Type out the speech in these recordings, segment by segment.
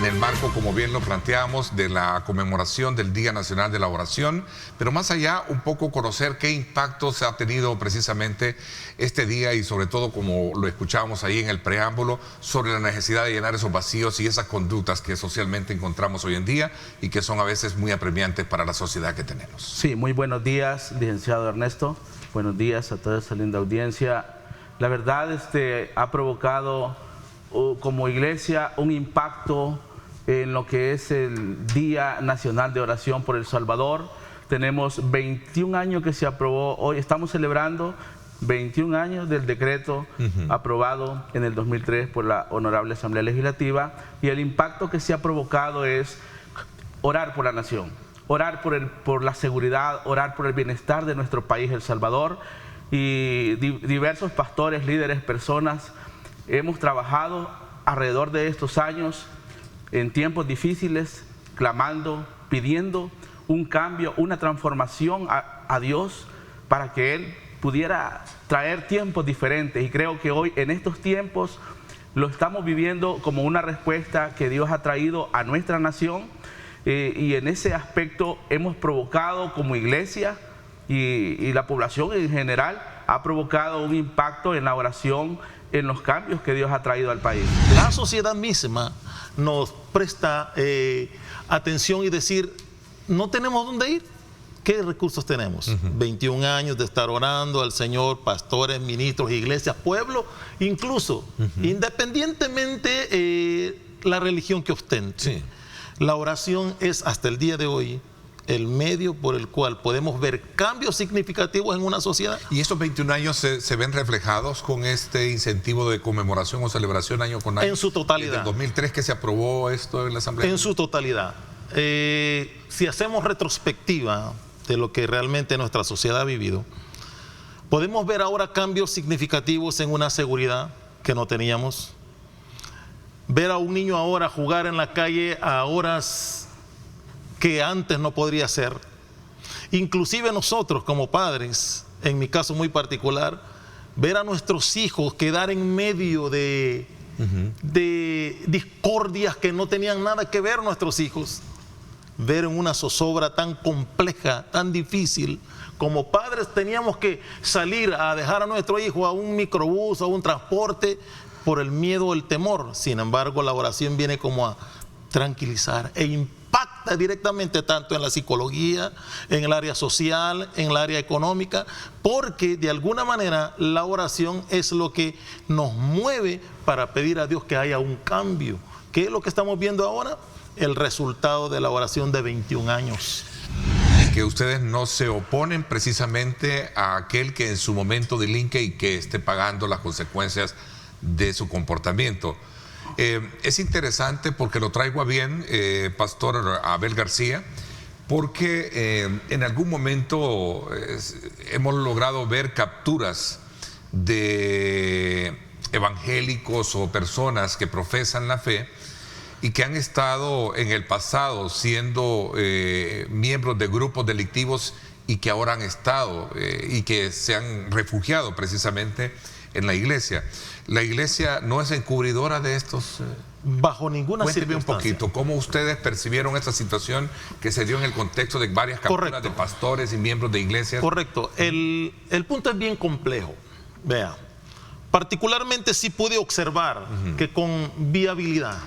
en el marco, como bien lo planteamos, de la conmemoración del Día Nacional de la Oración, pero más allá, un poco conocer qué impacto se ha tenido precisamente este día y sobre todo, como lo escuchábamos ahí en el preámbulo, sobre la necesidad de llenar esos vacíos y esas conductas que socialmente encontramos hoy en día y que son a veces muy apremiantes para la sociedad que tenemos. Sí, muy buenos días, licenciado Ernesto. Buenos días a toda esta linda audiencia. La verdad, ha provocado como iglesia un impacto en lo que es el Día Nacional de Oración por El Salvador. Tenemos 21 años que se aprobó, hoy estamos celebrando 21 años del decreto aprobado en el 2003 por la Honorable Asamblea Legislativa, y el impacto que se ha provocado es orar por la nación, orar por la seguridad, orar por el bienestar de nuestro país, El Salvador, y diversos pastores, líderes, personas hemos trabajado alrededor de estos años en tiempos difíciles, clamando, pidiendo un cambio, una transformación a Dios para que Él pudiera traer tiempos diferentes. Y creo que hoy en estos tiempos lo estamos viviendo como una respuesta que Dios ha traído a nuestra nación, y en ese aspecto hemos provocado como iglesia y la población en general ha provocado un impacto en la oración, en los cambios que Dios ha traído al país. La sociedad misma nos presta atención y decir, no tenemos dónde ir. ¿Qué recursos tenemos? 21 años de estar orando al Señor, pastores, ministros, iglesias, pueblo, incluso, independientemente la religión que ostente. Sí. La oración es, hasta el día de hoy, el medio por el cual podemos ver cambios significativos en una sociedad. ¿Y estos 21 años se ven reflejados con este incentivo de conmemoración o celebración año con año? En su totalidad. Desde el 2003 que se aprobó esto en la Asamblea. En su totalidad. Si hacemos retrospectiva de lo que realmente nuestra sociedad ha vivido, podemos ver ahora cambios significativos en una seguridad que no teníamos. Ver a un niño ahora jugar en la calle a horas que antes no podría ser. Inclusive nosotros como padres, en mi caso muy particular, ver a nuestros hijos quedar en medio de discordias que no tenían nada que ver nuestros hijos. Ver en una zozobra tan compleja, tan difícil, como padres teníamos que salir a dejar a nuestro hijo a un microbús, a un transporte, por el miedo o el temor. Sin embargo, la oración viene como a tranquilizar e impacta directamente tanto en la psicología, en el área social, en el área económica, porque de alguna manera la oración es lo que nos mueve para pedir a Dios que haya un cambio. ¿Qué es lo que estamos viendo ahora? El resultado de la oración de 21 años. Que ustedes no se oponen precisamente a aquel que en su momento delinque y que esté pagando las consecuencias de su comportamiento. Es interesante porque lo traigo a bien, Pastor Abel García, porque en algún momento hemos logrado ver capturas de evangélicos o personas que profesan la fe y que han estado en el pasado siendo miembros de grupos delictivos y que ahora han estado y que se han refugiado precisamente en la iglesia. ¿La iglesia no es encubridora de estos? Bajo ninguna Cuénteme circunstancia. un poquito, ¿cómo ustedes percibieron esta situación que se dio en el contexto de varias capturas de pastores y miembros de iglesias? Correcto. El punto es bien complejo. Vea, particularmente sí pude observar que con viabilidad,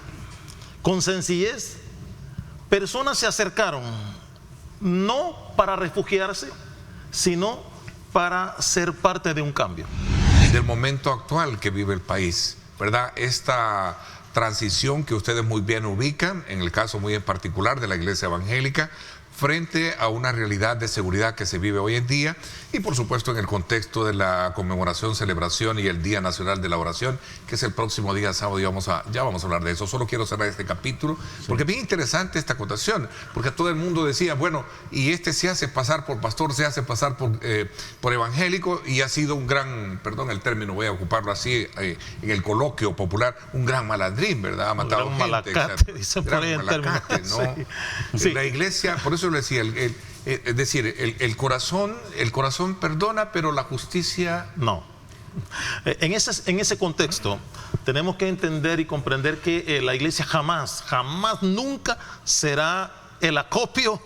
con sencillez, personas se acercaron no para refugiarse, sino para ser parte de un cambio. Del momento actual que vive el país, ¿verdad? Esta transición que ustedes muy bien ubican, en el caso muy en particular de la iglesia evangélica, frente a una realidad de seguridad que se vive hoy en día y por supuesto en el contexto de la conmemoración, celebración y el Día Nacional de la Oración, que es el próximo día sábado, y ya vamos a hablar de eso. Solo quiero cerrar este capítulo porque es bien interesante esta acotación, porque todo el mundo decía, bueno, y se hace pasar por pastor, se hace pasar por evangélico, y ha sido un gran, perdón el término, voy a ocuparlo así en el coloquio popular, un gran malandrín, ¿verdad? Ha matado gente, malacate, dicen por ahí en malacate, ¿no? Sí. La iglesia, por eso le decía, es decir, el corazón perdona, pero la justicia no. En ese contexto, tenemos que entender y comprender que la iglesia jamás, nunca será el acopio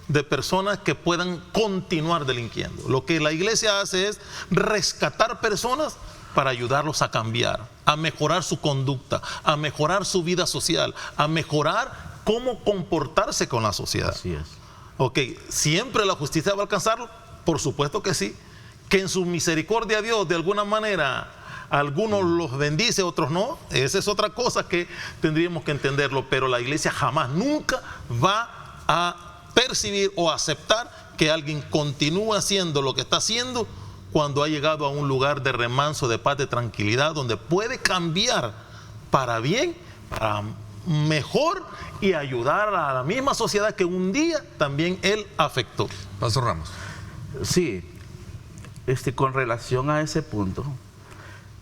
de personas que puedan continuar delinquiendo. Lo que la iglesia hace es rescatar personas para ayudarlos a cambiar, a mejorar su conducta, a mejorar su vida social, a mejorar cómo comportarse con la sociedad. Así es. Ok, ¿siempre la justicia va a alcanzarlo? Por supuesto que sí. Que en su misericordia Dios de alguna manera algunos los bendice, otros no. Esa es otra cosa que tendríamos que entenderlo. Pero la iglesia jamás, nunca va a percibir o aceptar que alguien continúe haciendo lo que está haciendo cuando ha llegado a un lugar de remanso, de paz, de tranquilidad, donde puede cambiar para bien, para mejor y ayudar a la misma sociedad que un día también él afectó. Pastor Ramos. Sí, con relación a ese punto,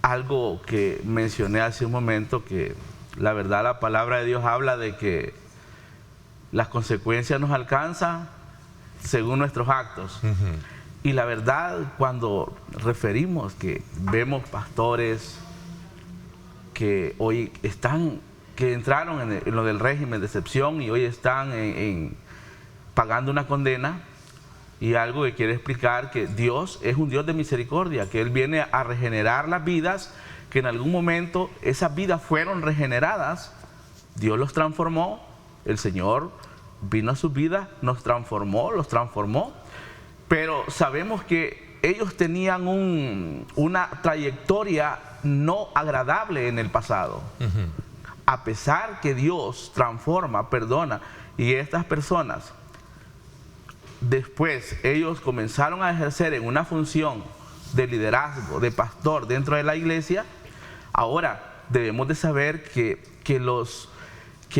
algo que mencioné hace un momento, que la verdad la palabra de Dios habla de que las consecuencias nos alcanzan según nuestros actos. Y la verdad, cuando referimos que vemos pastores que hoy que entraron en lo del régimen de excepción y hoy están pagando una condena, y algo que quiere explicar que Dios es un Dios de misericordia, que Él viene a regenerar las vidas, que en algún momento esas vidas fueron regeneradas, Dios los transformó, el Señor vino a sus vidas, nos transformó, los transformó, pero sabemos que ellos tenían una trayectoria no agradable en el pasado. A pesar que Dios transforma, perdona, y estas personas después ellos comenzaron a ejercer en una función de liderazgo, de pastor dentro de la iglesia, ahora debemos de saber que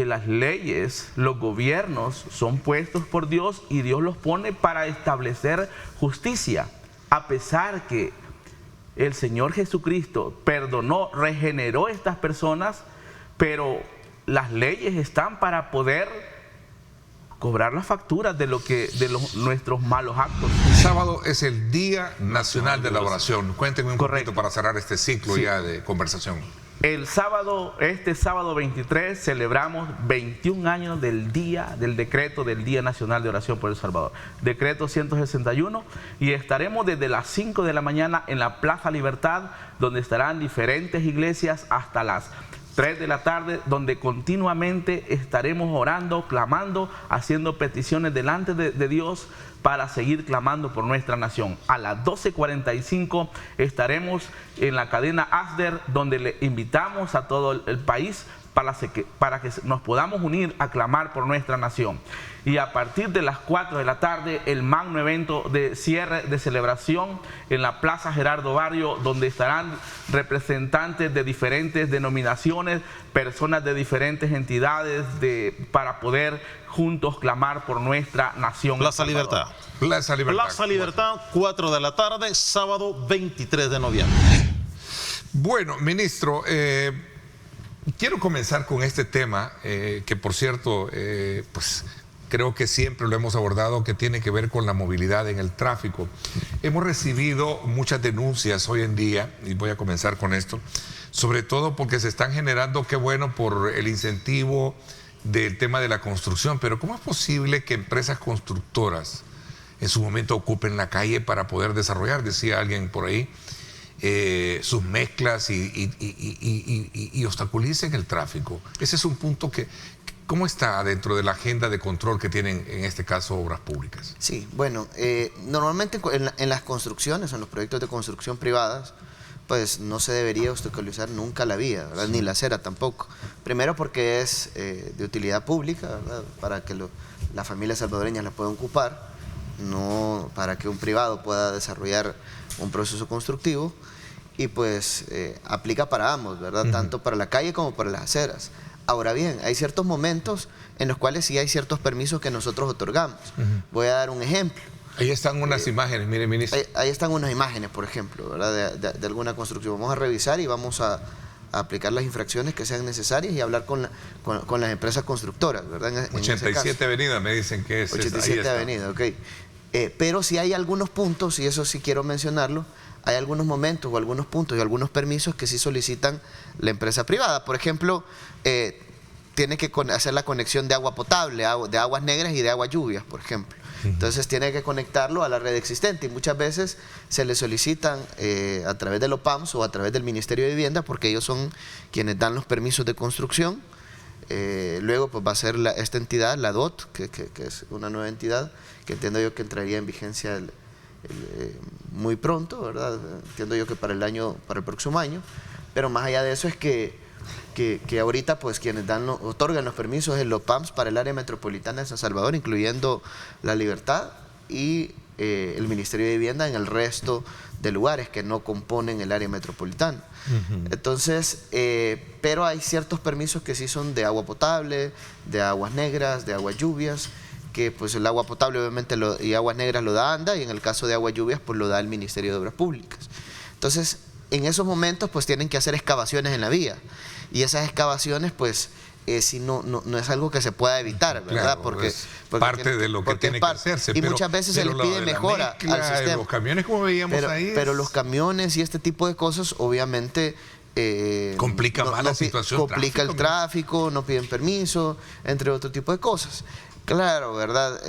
las leyes, los gobiernos son puestos por Dios y Dios los pone para establecer justicia. A pesar que el Señor Jesucristo perdonó, regeneró estas personas, pero las leyes están para poder cobrar las facturas de nuestros malos actos. El sábado es el Día Nacional de la Oración. Cuéntenme un poquito para cerrar este ciclo ya de conversación. Este sábado 23 celebramos 21 años del decreto del Día Nacional de Oración por El Salvador. Decreto 161, y estaremos desde las 5 de la mañana en la Plaza Libertad, donde estarán diferentes iglesias hasta las 3 de la tarde, donde continuamente estaremos orando, clamando, haciendo peticiones delante de Dios para seguir clamando por nuestra nación. A las 12:45 estaremos en la cadena ASDER, donde le invitamos a todo el país para que nos podamos unir a clamar por nuestra nación. Y a partir de las 4 de la tarde, el magno evento de cierre de celebración en la Plaza Gerardo Barrio, donde estarán representantes de diferentes denominaciones, personas de diferentes entidades, para poder juntos clamar por nuestra nación. Plaza Libertad. Plaza Libertad. Plaza Libertad, 4 de la tarde, sábado 23 de noviembre. Bueno, ministro, quiero comenzar con este tema, que por cierto, pues creo que siempre lo hemos abordado, que tiene que ver con la movilidad en el tráfico. Hemos recibido muchas denuncias hoy en día, y voy a comenzar con esto, sobre todo porque se están generando, qué bueno, por el incentivo del tema de la construcción, pero ¿cómo es posible que empresas constructoras en su momento ocupen la calle para poder desarrollar, decía alguien por ahí, sus mezclas y obstaculicen el tráfico? Ese es un punto que, ¿cómo está dentro de la agenda de control que tienen en este caso Obras Públicas? Sí, bueno, normalmente en las construcciones, en los proyectos de construcción privadas, pues no se debería obstaculizar nunca la vía, ¿verdad? Sí. Ni la acera tampoco. Primero porque es de utilidad pública, ¿verdad? Para que las familias salvadoreñas la puedan ocupar, no para que un privado pueda desarrollar un proceso constructivo, y pues aplica para ambos, ¿verdad? Tanto para la calle como para las aceras. Ahora bien, hay ciertos momentos en los cuales sí hay ciertos permisos que nosotros otorgamos. Voy a dar un ejemplo. Ahí están unas imágenes, mire, ministro. Ahí están unas imágenes, por ejemplo, ¿verdad? De alguna construcción. Vamos a revisar y vamos a aplicar las infracciones que sean necesarias y hablar con las empresas constructoras, ¿verdad? 87 Avenida, me dicen que es. 87 Avenida, ok. Pero sí hay algunos puntos, y eso sí quiero mencionarlo, hay algunos momentos o algunos puntos y algunos permisos que sí solicitan la empresa privada. Por ejemplo, tiene que hacer la conexión de agua potable, de aguas negras y de aguas lluvias, por ejemplo. Entonces tiene que conectarlo a la red existente y muchas veces se le solicitan a través de los PAMS o a través del Ministerio de Vivienda, porque ellos son quienes dan los permisos de construcción. Luego pues va a ser esta entidad, la DOT, que es una nueva entidad que entiendo yo que entraría en vigencia muy pronto, ¿verdad? Entiendo yo que para el próximo año, pero más allá de eso es que ahorita pues quienes otorgan los permisos es los PAMS para el área metropolitana de San Salvador, incluyendo La Libertad, y el Ministerio de Vivienda en el resto de lugares que no componen el área metropolitana. Entonces, pero hay ciertos permisos que sí son de agua potable, de aguas negras, de aguas lluvias, que pues el agua potable obviamente y aguas negras lo da ANDA, y en el caso de aguas lluvias pues lo da el Ministerio de Obras Públicas. Entonces, en esos momentos pues tienen que hacer excavaciones en la vía, y esas excavaciones pues si no es algo que se pueda evitar, ¿verdad? Claro, porque parte de lo que tiene que hacerse. Y muchas veces se le pide mejora al sistema. Los camiones, como veíamos ahí. Pero los camiones y este tipo de cosas, obviamente, complica más la situación. Complica el tráfico, no piden permiso, entre otro tipo de cosas. Claro, ¿verdad?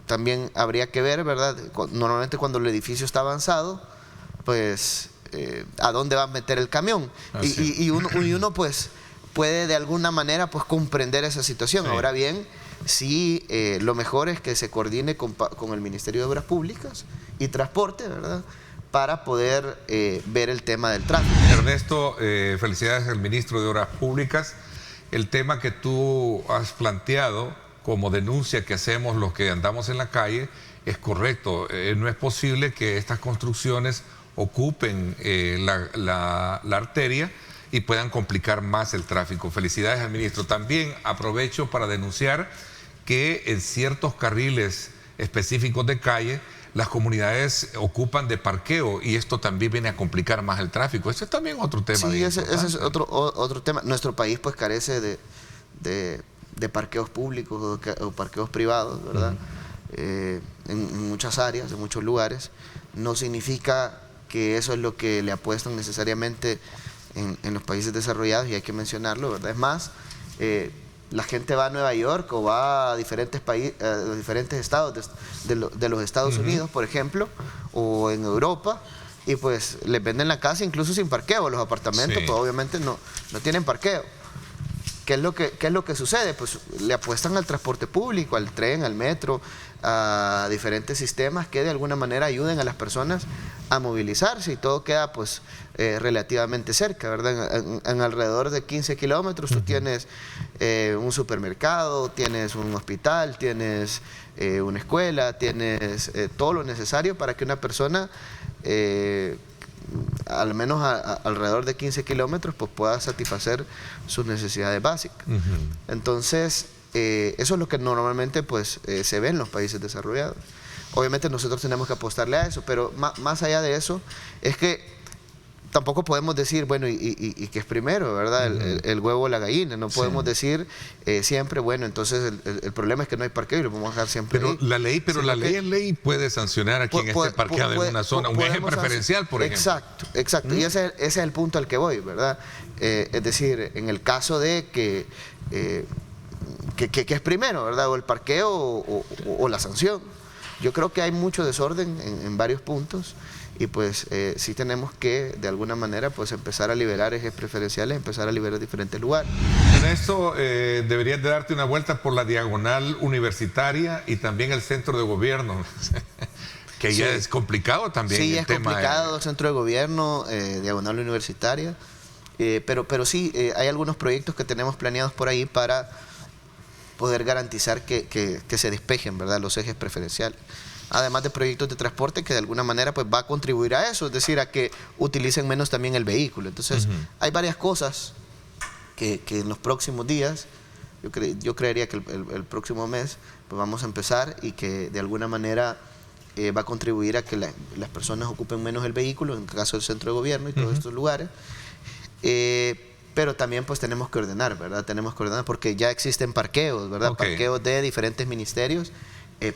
También habría que ver, ¿verdad? Normalmente cuando el edificio está avanzado, pues, ¿a dónde va a meter el camión? Y uno pues puede de alguna manera pues comprender esa situación. Sí. Ahora bien, sí, lo mejor es que se coordine con el Ministerio de Obras Públicas y Transporte, ¿verdad?, para poder ver el tema del tráfico. Ernesto, felicidades al Ministro de Obras Públicas. El tema que tú has planteado como denuncia que hacemos los que andamos en la calle es correcto. No es posible que estas construcciones ocupen la arteria y puedan complicar más el tráfico. Felicidades al ministro. También aprovecho para denunciar que en ciertos carriles específicos de calle las comunidades ocupan de parqueo, y esto también viene a complicar más el tráfico. Ese es también otro tema. Sí, ese es otro tema. Nuestro país pues carece de parqueos públicos o parqueos privados, ¿verdad? En muchas áreas, en muchos lugares. No significa que eso es lo que le apuestan necesariamente en los países desarrollados, y hay que mencionarlo, ¿verdad? Es más, la gente va a Nueva York o va a diferentes estados de los Estados Unidos, por ejemplo, o en Europa, y pues les venden la casa incluso sin parqueo. Los apartamentos pues obviamente no tienen parqueo. ¿Qué es lo que sucede? Pues le apuestan al transporte público, al tren, al metro, a diferentes sistemas que de alguna manera ayuden a las personas a movilizarse, y todo queda pues relativamente cerca, ¿verdad? En alrededor de 15 kilómetros tú tienes un supermercado, tienes un hospital, tienes una escuela, tienes todo lo necesario para que una persona al menos alrededor de 15 kilómetros pues pueda satisfacer sus necesidades básicas. Entonces, eso es lo que normalmente pues se ve en los países desarrollados. Obviamente nosotros tenemos que apostarle a eso, pero más allá de eso es que tampoco podemos decir, bueno, y que es primero, ¿verdad? El huevo o la gallina. No podemos decir siempre, bueno, entonces el problema es que no hay parqueo y lo podemos dejar siempre pero ahí. La ley es ley, puede sancionar a quien esté parqueado en una zona, un eje preferencial, por ejemplo. Exacto. Y ese es el punto al que voy, ¿verdad? Es decir, en el caso de que es primero, ¿verdad? O el parqueo o la sanción. Yo creo que hay mucho desorden en varios puntos, y pues sí tenemos que de alguna manera pues empezar a liberar ejes preferenciales, empezar a liberar diferentes lugares. En esto deberías de darte una vuelta por la diagonal universitaria y también el centro de gobierno, que ya es complicado también. Sí, el es tema complicado el centro de gobierno, diagonal universitaria, pero sí hay algunos proyectos que tenemos planeados por ahí para poder garantizar que se despejen, ¿verdad?, los ejes preferenciales. Además de proyectos de transporte que de alguna manera pues va a contribuir a eso, es decir, a que utilicen menos también el vehículo. Entonces, hay varias cosas que en los próximos días, yo creería que el próximo mes, pues vamos a empezar, y que de alguna manera va a contribuir a que las personas ocupen menos el vehículo, en el caso del centro de gobierno y todos estos lugares. Pero también pues tenemos que ordenar, ¿verdad? Tenemos que ordenar porque ya existen parqueos, ¿verdad? Parqueos de diferentes ministerios.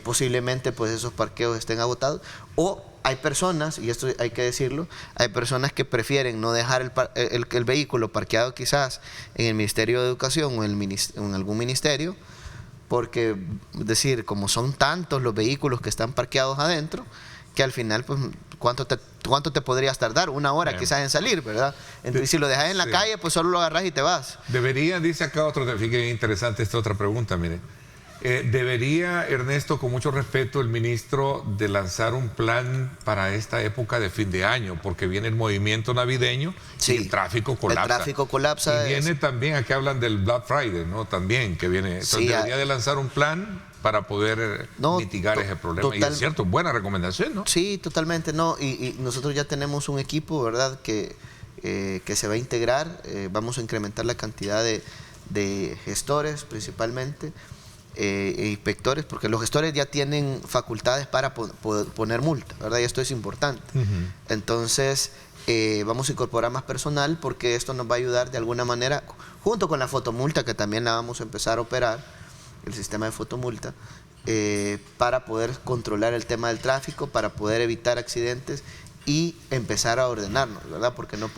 Posiblemente pues esos parqueos estén agotados, o hay personas, y esto hay que decirlo, hay personas que prefieren no dejar el vehículo parqueado quizás en el Ministerio de Educación o en algún ministerio, porque, es decir, como son tantos los vehículos que están parqueados adentro, que al final, pues, ¿cuánto te podrías tardar? 1 hora quizás en salir, ¿verdad? Entonces, si lo dejas en la calle, pues solo lo agarras y te vas. Debería, dice acá otro, fíjate, interesante esta otra pregunta, mire. Debería, Ernesto, con mucho respeto, el ministro de lanzar un plan para esta época de fin de año, porque viene el movimiento navideño y el tráfico colapsa. El tráfico colapsa. Y viene también, aquí hablan del Black Friday, ¿no? También, que viene. Entonces, debería de lanzar un plan para poder mitigar ese problema. Y es cierto, buena recomendación, ¿no? Sí, totalmente, no. Y nosotros ya tenemos un equipo, ¿verdad?, que se va a integrar. Vamos a incrementar la cantidad de gestores, principalmente, inspectores, porque los gestores ya tienen facultades para poner multa, ¿verdad? Y esto es importante. Entonces, vamos a incorporar más personal, porque esto nos va a ayudar de alguna manera, junto con la fotomulta, que también la vamos a empezar a operar, el sistema de fotomulta, para poder controlar el tema del tráfico, para poder evitar accidentes y empezar a ordenarnos, ¿verdad? Porque no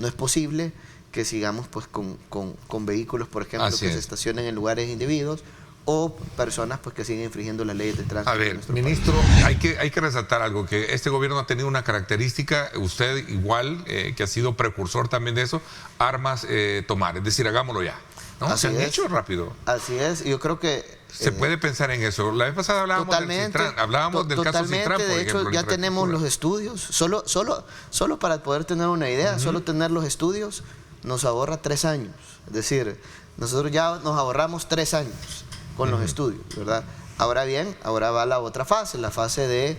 es posible que sigamos, pues, con vehículos, por ejemplo, que se estacionen en lugares indebidos, o personas, pues, que siguen infringiendo las leyes de tránsito. A ver, ministro, hay que resaltar algo, que este gobierno ha tenido una característica, usted igual, que ha sido precursor también de eso, armas tomar, es decir, hagámoslo ya, ¿no? Se han hecho rápido. Así es, yo creo que... Se puede pensar en eso. La vez pasada hablábamos del caso Citran, por de hecho, ejemplo, ya tenemos los estudios, solo para poder tener una idea, solo tener los estudios nos ahorra 3 años, es decir, nosotros ya nos ahorramos 3 años con los estudios, ¿verdad? Ahora bien, ahora va la otra fase, la fase de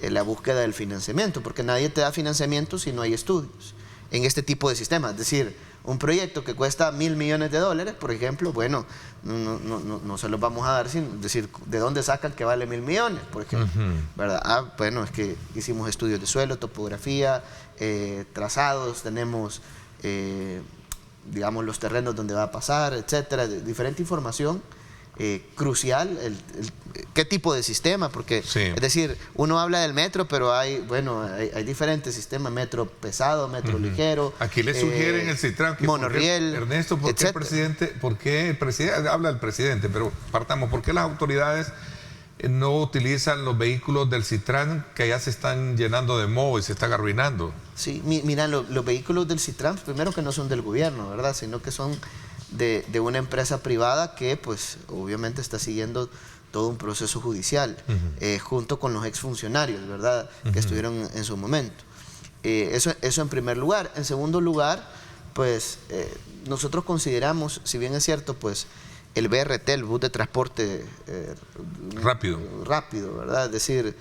la búsqueda del financiamiento, porque nadie te da financiamiento si no hay estudios en este tipo de sistemas. Es decir, un proyecto que cuesta $1.000 millones, por ejemplo, bueno, no se los vamos a dar sin decir de dónde sacan que vale $1.000 millones, por ejemplo, ¿verdad? Bueno, es que hicimos estudios de suelo, topografía, trazados, tenemos, digamos, los terrenos donde va a pasar, etcétera, diferente información. Crucial, qué tipo de sistema, porque es decir, uno habla del metro, pero hay diferentes sistemas, metro pesado, metro ligero. Aquí le sugieren el Citran, monorriel, Ernesto, ¿por qué el presidente, habla del presidente, pero partamos, ¿por qué las autoridades no utilizan los vehículos del Citran que ya se están llenando de moho y se están arruinando? Sí, mira, los vehículos del Citran, primero que no son del gobierno, ¿verdad?, sino que son de una empresa privada que, pues, obviamente está siguiendo todo un proceso judicial, junto con los exfuncionarios, ¿verdad?, que estuvieron en su momento. Eso en primer lugar. En segundo lugar, pues, nosotros consideramos, si bien es cierto, pues, el BRT, el bus de transporte rápido, ¿verdad? Es decir,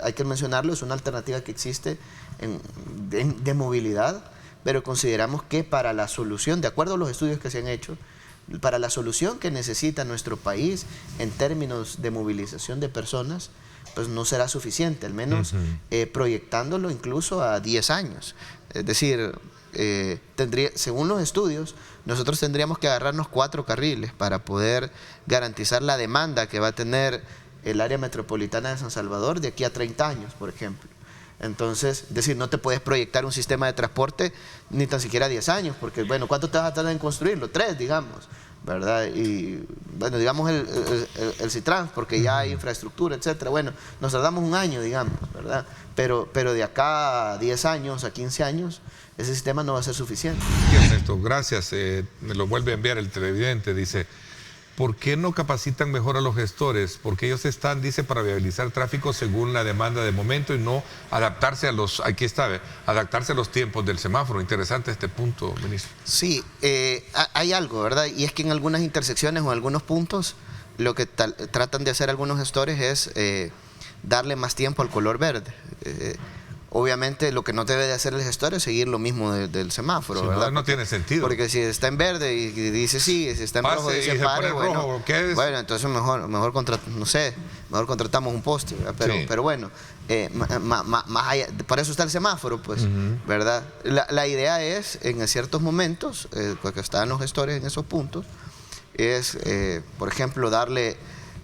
hay que mencionarlo, es una alternativa que existe de movilidad, pero consideramos que para la solución, de acuerdo a los estudios que se han hecho, para la solución que necesita nuestro país en términos de movilización de personas, pues no será suficiente, al menos proyectándolo incluso a 10 años. Es decir, según los estudios, nosotros tendríamos que agarrarnos 4 carriles para poder garantizar la demanda que va a tener el área metropolitana de San Salvador de aquí a 30 años, por ejemplo. Entonces, es decir, no te puedes proyectar un sistema de transporte ni tan siquiera 10 años, porque, bueno, ¿cuánto te vas a tardar en construirlo? 3, digamos, ¿verdad? Y, bueno, digamos el Citran, porque ya hay infraestructura, etcétera. Bueno, nos tardamos 1 año, digamos, ¿verdad? Pero de acá a 10 años, a 15 años, ese sistema no va a ser suficiente. Ernesto, gracias. Me lo vuelve a enviar el televidente, dice... ¿Por qué no capacitan mejor a los gestores? Porque ellos están, dice, para viabilizar tráfico según la demanda de momento y no adaptarse a los, adaptarse a los tiempos del semáforo. Interesante este punto, ministro. Sí, hay algo, ¿verdad? Y es que en algunas intersecciones o en algunos puntos, lo que tratan de hacer algunos gestores es darle más tiempo al color verde. Obviamente lo que no debe de hacer el gestor es seguir lo mismo del semáforo, sí, ¿verdad? No tiene sentido. Porque si está en verde y dice sí, si está en rojo dice pare, bueno, entonces mejor contratamos un poste, pero bueno, más allá, para eso está el semáforo, pues, ¿verdad? La idea es, en ciertos momentos, porque están los gestores en esos puntos, es, por ejemplo, darle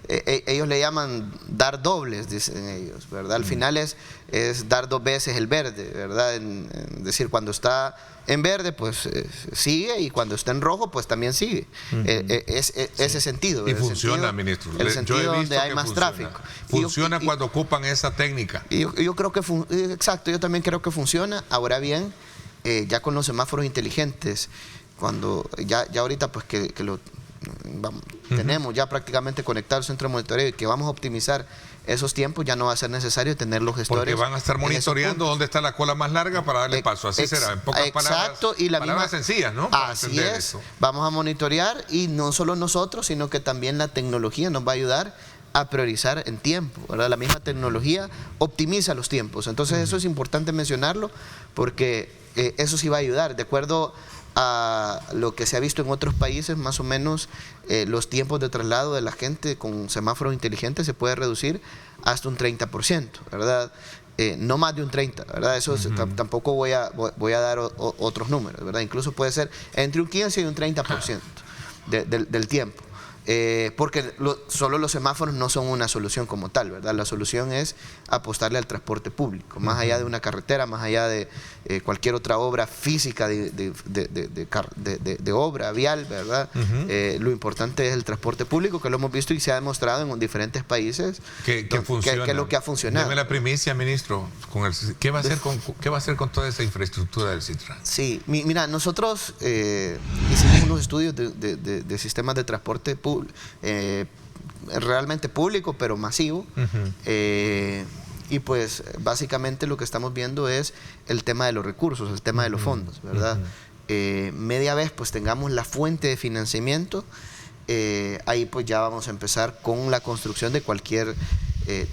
ellos le llaman dar dobles, dicen ellos, ¿verdad? Al final es dar 2 veces el verde, ¿verdad? Es decir, cuando está en verde, pues sigue, y cuando está en rojo, pues también sigue. Ese sentido. Y funciona, ministro. El sentido Yo he visto donde hay que más funciona. tráfico. Funciona cuando ocupan esa técnica. Yo creo que, exacto, yo también creo que funciona. Ahora bien, ya con los semáforos inteligentes, cuando ya ahorita pues que lo tenemos ya prácticamente conectado al centro de monitoreo y que vamos a optimizar esos tiempos, ya no va a ser necesario tener los gestores. Porque van a estar monitoreando dónde está la cola más larga para darle paso. Así será, en pocas exacto, y la palabras misma, sencillas, ¿no? Para así es. eso. Vamos a monitorear, y no solo nosotros, sino que también la tecnología nos va a ayudar a priorizar en tiempo, ¿verdad? La misma tecnología optimiza los tiempos. Entonces eso es importante mencionarlo, porque eso sí va a ayudar. De acuerdo a lo que se ha visto en otros países, más o menos los tiempos de traslado de la gente con semáforos inteligentes se puede reducir hasta un 30%, ¿verdad? No más de un 30%, ¿verdad? Eso tampoco voy a dar otros números, ¿verdad? Incluso puede ser entre un 15 y un 30% del tiempo. Porque solo los semáforos no son una solución como tal, ¿verdad? La solución es apostarle al transporte público, más allá de una carretera, más allá de cualquier otra obra física de obra vial, ¿verdad? Lo importante es el transporte público, que lo hemos visto y se ha demostrado en diferentes países que funciona. Que es lo que ha funcionado. Deme la primicia, ministro. ¿Qué va a hacer con toda esa infraestructura del Citran? Sí, mira, nosotros hicimos unos estudios de sistemas de transporte público, realmente público, pero masivo. Y pues básicamente lo que estamos viendo es el tema de los recursos, el tema de los fondos, ¿verdad? Media vez pues tengamos la fuente de financiamiento, ahí pues ya vamos a empezar con la construcción de cualquier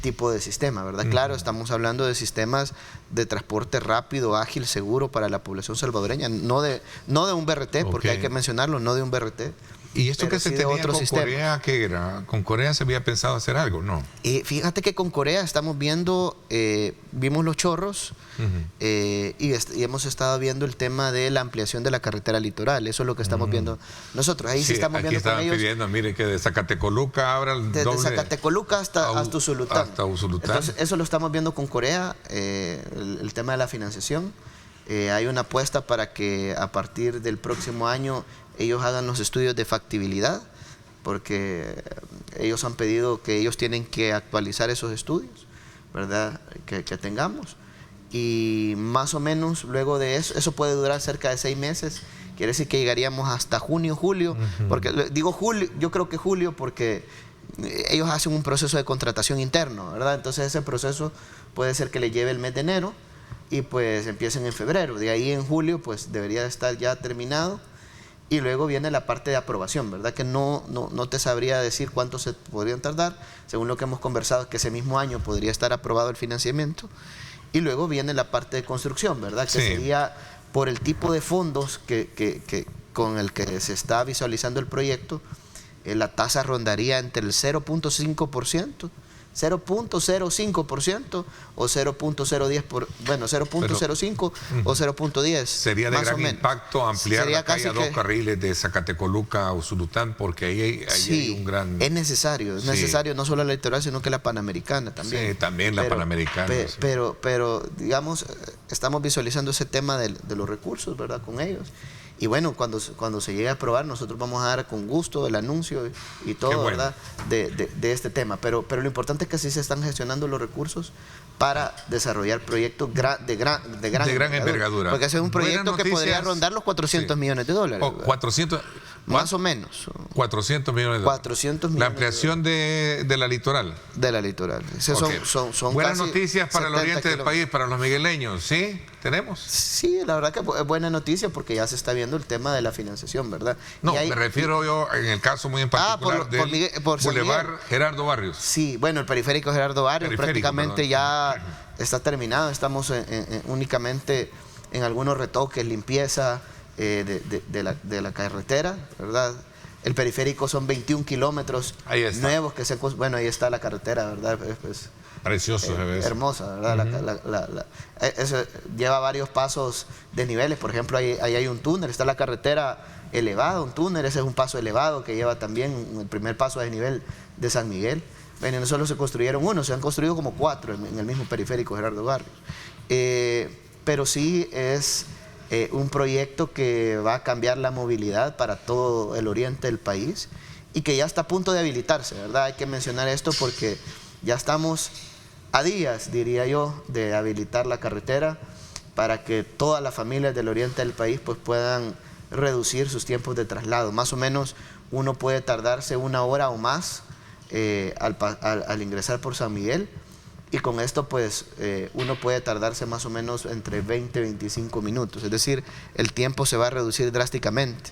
tipo de sistema, ¿verdad? Claro, estamos hablando de sistemas de transporte rápido, ágil, seguro para la población salvadoreña, no de un BRT, porque hay que mencionarlo, no de un BRT. ¿Y esto que se tenía con sistema. Corea, qué era? ¿Con Corea se había pensado hacer algo? No. Fíjate que con Corea estamos viendo, vimos los chorros, y hemos estado viendo el tema de la ampliación de la carretera litoral. Eso es lo que estamos viendo nosotros. Ahí sí estamos viendo con ellos. Pidiendo, mire, que de Zacatecoluca abra el desde doble Zacatecoluca hasta Usulután. Hasta Usulután. Entonces, eso lo estamos viendo con Corea, el tema de la financiación. Hay una apuesta para que a partir del próximo año ellos hagan los estudios de factibilidad, porque ellos han pedido que ellos tienen que actualizar esos estudios, ¿verdad? Que tengamos. Y más o menos luego de eso puede durar cerca de 6 meses. Quiere decir que llegaríamos hasta junio, julio, porque digo julio, yo creo que julio porque ellos hacen un proceso de contratación interno, ¿verdad? Entonces ese proceso puede ser que le lleve el mes de enero y pues empiecen en febrero. De ahí en julio pues debería estar ya terminado. Y luego viene la parte de aprobación, ¿verdad? Que no te sabría decir cuánto se podrían tardar. Según lo que hemos conversado, que ese mismo año podría estar aprobado el financiamiento. Y luego viene la parte de construcción, ¿verdad? Que sería por el tipo de fondos con el que se está visualizando el proyecto, la tasa rondaría entre el 0.5%, 0.05% o 0.05 o 0.10. Sería de gran impacto ampliar la calle a 2 carriles de Zacatecoluca a Usulután, porque ahí hay un gran... Es necesario no solo la litoral, sino que la Panamericana también. Sí, también la Panamericana. Pero digamos, estamos visualizando ese tema de los recursos, ¿verdad? Con ellos. Y bueno, cuando se llegue a aprobar, nosotros vamos a dar con gusto el anuncio y todo, ¿verdad? De este tema. Pero lo importante es que sí se están gestionando los recursos para desarrollar proyectos de gran envergadura. Porque ese es un proyecto que podría rondar los 400 millones de dólares. 400, más o menos. 400 millones de dólares. 400 millones. La ampliación de la litoral. De la litoral. Son buenas noticias para el oriente del país, para los migueleños, ¿sí? ¿Tenemos? Sí, la verdad que es buena noticia porque ya se está viendo el tema de la financiación, ¿verdad? No, me refiero yo en el caso muy en particular del Boulevard Gerardo Barrios. Sí, bueno, el periférico Gerardo Barrios prácticamente ya está terminado. Estamos únicamente en algunos retoques, limpieza de la carretera, ¿verdad? El periférico son 21 kilómetros nuevos que se... Bueno, ahí está la carretera, ¿verdad? Pues, Precioso se ve eso. hermosa, ¿verdad? Eso lleva varios pasos desniveles. Por ejemplo, ahí hay un túnel, está la carretera elevada, un túnel, ese es un paso elevado que lleva también el primer paso a desnivel de San Miguel. Bueno, no solo se construyeron uno, se han construido como 4 en el mismo periférico Gerardo Barrios. Pero sí es un proyecto que va a cambiar la movilidad para todo el oriente del país y que ya está a punto de habilitarse, ¿verdad? Hay que mencionar esto porque ya estamos a días, diría yo, de habilitar la carretera para que todas las familias del oriente del país pues, puedan reducir sus tiempos de traslado. Más o menos uno puede tardarse 1 hora o más al ingresar por San Miguel, y con esto pues uno puede tardarse más o menos entre 20 y 25 minutos, es decir, el tiempo se va a reducir drásticamente.